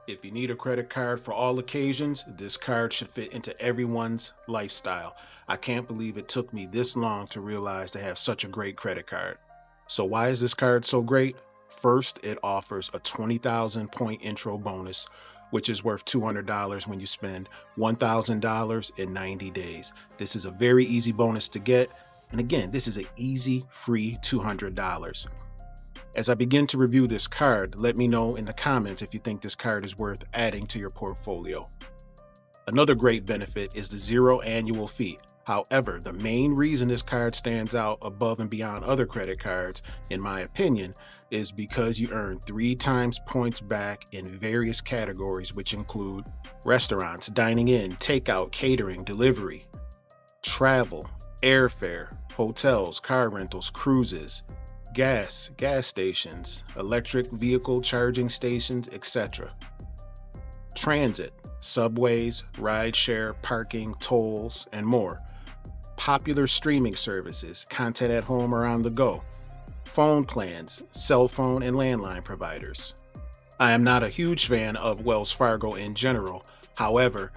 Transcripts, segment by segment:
If you need a credit card for all occasions, this card should fit into everyone's lifestyle. I can't believe it took me this long to realize to have such a great credit card. So why is this card so great? First, it offers a 20,000 point intro bonus, which is worth $200 when you spend $1,000 in 90 days. This is a very easy bonus to get. And again, this is an easy, free $200. As I begin to review this card, let me know in the comments if you think this card is worth adding to your portfolio. Another great benefit is the zero annual fee. However, the main reason this card stands out above and beyond other credit cards, in my opinion, is because you earn 3 times points back in various categories, which include restaurants, dining in, takeout, catering, delivery, travel, airfare, hotels, car rentals, cruises, gas stations, electric vehicle charging stations, etc. Transit, subways, rideshare, parking, tolls, and more. Popular streaming services, content at home or on the go. Phone plans, cell phone and landline providers. I am not a huge fan of Wells Fargo in general. However,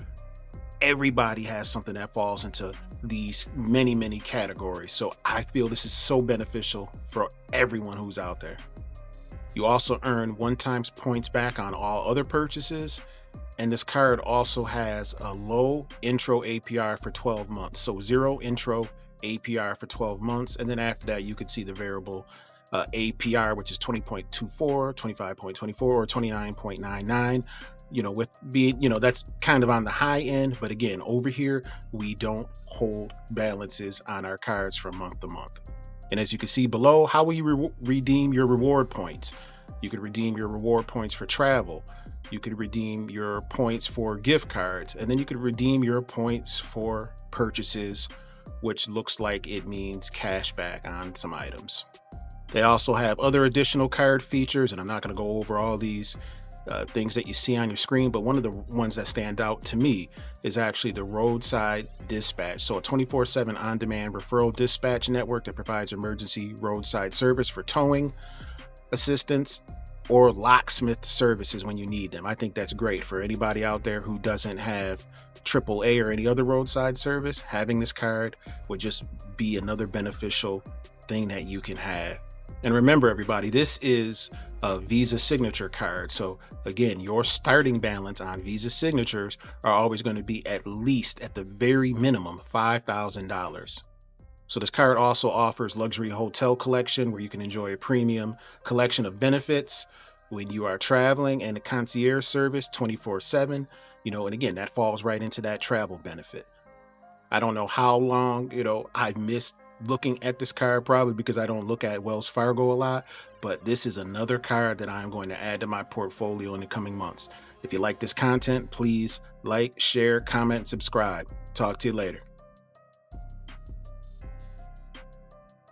everybody has something that falls into these many categories. So I feel this is so beneficial for everyone who's out there. You also earn 1 times points back on all other purchases. And this card also has a low intro APR for 12 months. So zero intro APR for 12 months. And then after that, you could see the variable APR, which is 20.24, 25.24, or 29.99. With being, that's kind of on the high end. But again, over here, we don't hold balances on our cards from month to month. And as you can see below, how will you redeem your reward points? You could redeem your reward points for travel. You could redeem your points for gift cards, and then you could redeem your points for purchases, which looks like it means cash back on some items. They also have other additional card features, and I'm not going to go over all these things that you see on your screen, but one of the ones that stand out to me is actually the roadside dispatch. So a 24/7 on-demand referral dispatch network that provides emergency roadside service for towing assistance or locksmith services when you need them. I think that's great for anybody out there who doesn't have AAA or any other roadside service. Having this card would just be another beneficial thing that you can have. And remember, everybody, this is a Visa signature card. So again, your starting balance on Visa signatures are always going to be at least, at the very minimum, $5,000. So this card also offers luxury hotel collection where you can enjoy a premium collection of benefits when you are traveling, and a concierge service 24/7, and again, that falls right into that travel benefit. I don't know how long, I missed looking at this card, probably because I don't look at Wells Fargo a lot, but this is another card that I'm going to add to my portfolio in the coming months. If you like this content, please like, share, comment, subscribe. Talk to you later.